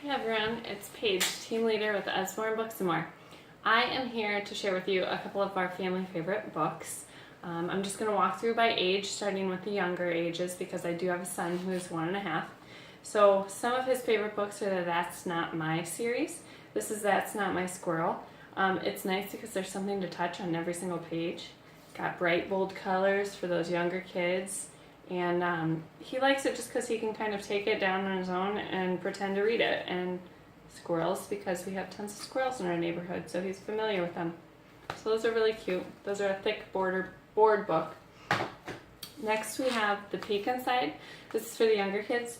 Hey everyone, it's Paige, team leader with Usborne Books and More. I am here to share with you a couple of our family favorite books. I'm just going to walk through by age, starting with the younger ages because I do have a son who is 1.5. So some of his favorite books are the That's Not My series. This is That's Not My Squirrel. It's nice because there's something to touch on every single page. It's got bright, bold colors for those younger kids. And he likes it just because he can kind of take it down on his own and pretend to read it. And squirrels, because we have tons of squirrels in our neighborhood, so he's familiar with them. So those are really cute. Those are a thick board book. Next we have The Peek Inside. This is for the younger kids.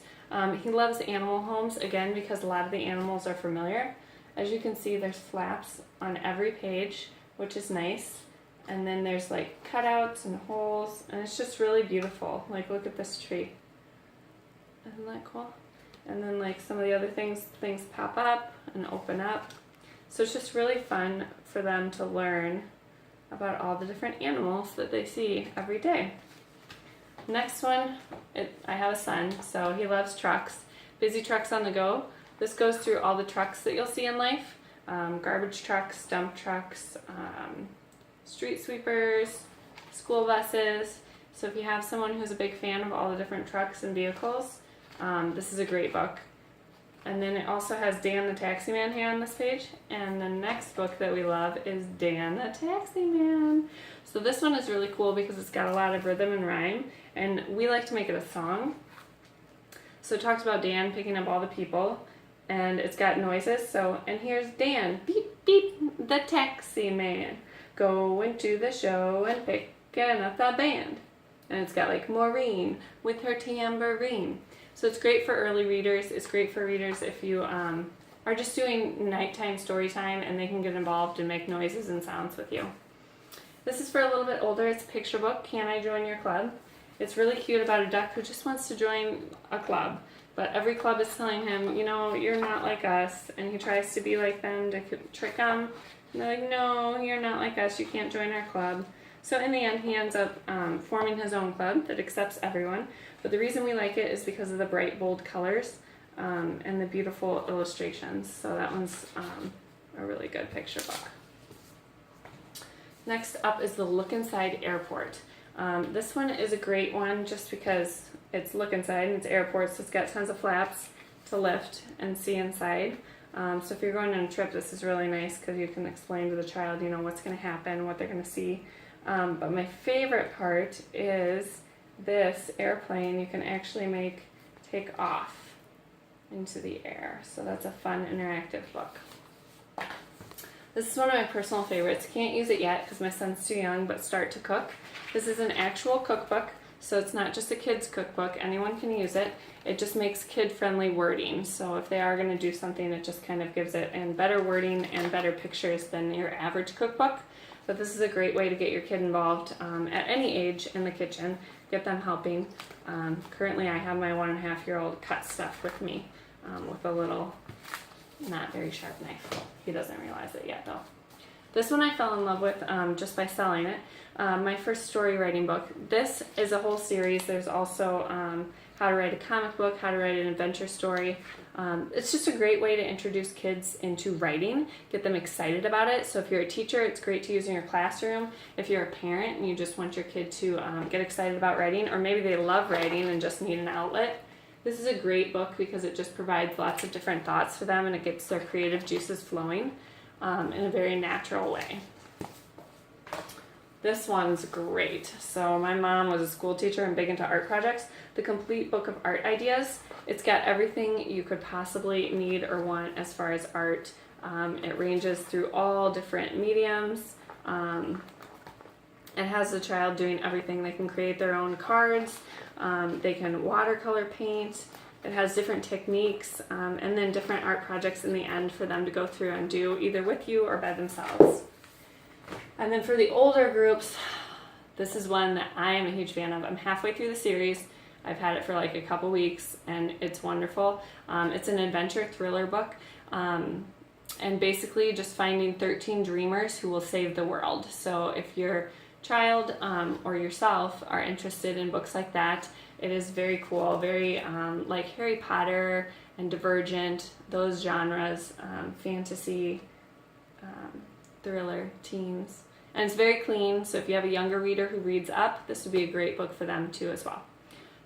He loves animal homes, again, because a lot of the animals are familiar. As you can see, there's flaps on every page, which is nice. And then there's like cutouts and holes, and it's just really beautiful. Like, look at this tree. Isn't that cool? And then like some of the other things pop up and open up. So it's just really fun for them to learn about all the different animals that they see every day. Next one, I have a son, so he loves trucks. Busy Trucks on the Go. This goes through all the trucks that you'll see in life. Garbage trucks, dump trucks, street sweepers, school buses. So if you have someone who's a big fan of all the different trucks and vehicles, this is a great book. And then it also has Dan the Taxi Man here on this page. And the next book that we love is Dan the Taxi Man. So this one is really cool because it's got a lot of rhythm and rhyme, and we like to make it a song. So it talks about Dan picking up all the people, and it's got noises. So, and here's Dan, beep, beep, the taxi man, going to the show and picking up the band. And it's got like Maureen with her tambourine. So it's great for early readers. It's great for readers if you are just doing nighttime story time and they can get involved and make noises and sounds with you. This is for a little bit older. It's a picture book, Can I Join Your Club? It's really cute about a duck who just wants to join a club. But every club is telling him, you know, you're not like us. And he tries to be like them to trick them. And they're like, no, you're not like us. You can't join our club. So in the end, he ends up forming his own club that accepts everyone. But the reason we like it is because of the bright, bold colors and the beautiful illustrations. So that one's a really good picture book. Next up is The Look Inside Airport. This one is a great one just because it's look inside and it's airport, so it's got tons of flaps to lift and see inside. So if you're going on a trip, this is really nice because you can explain to the child, you know, what's going to happen, what they're going to see. But my favorite part is this airplane you can actually take off into the air. So that's a fun interactive book. This is one of my personal favorites. Can't use it yet because my son's too young, but Start to Cook. This is an actual cookbook, so it's not just a kid's cookbook. Anyone can use it. It just makes kid-friendly wording. So if they are going to do something, it just kind of gives it and better wording and better pictures than your average cookbook. But this is a great way to get your kid involved at any age in the kitchen, get them helping. Currently I have my 1.5-year-old cut stuff with me with a little not very sharp knife. He doesn't realize it yet though. This one I fell in love with just by selling it. My first story writing book. This is a whole series. There's also how to write a comic book, how to write an adventure story. It's just a great way to introduce kids into writing, get them excited about it. So if you're a teacher, it's great to use in your classroom. If you're a parent and you just want your kid to get excited about writing, or maybe they love writing and just need an outlet, this is a great book because it just provides lots of different thoughts for them and it gets their creative juices flowing in a very natural way. This one's great. So my mom was a school teacher and big into art projects. The Complete Book of Art Ideas. It's got everything you could possibly need or want as far as art. It ranges through all different mediums. It has the child doing everything. They can create their own cards. They can watercolor paint. It has different techniques and then different art projects in the end for them to go through and do either with you or by themselves. And then for the older groups, this is one that I am a huge fan of. I'm halfway through the series. I've had it for like a couple weeks and it's wonderful. It's an adventure thriller book and basically just finding 13 dreamers who will save the world. So if you're child or yourself are interested in books like that, it is very cool, very like Harry Potter and Divergent, those genres, fantasy, thriller, teens. And it's very clean, so if you have a younger reader who reads up, this would be a great book for them too as well.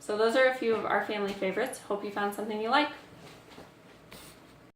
So those are a few of our family favorites. Hope you found something you like.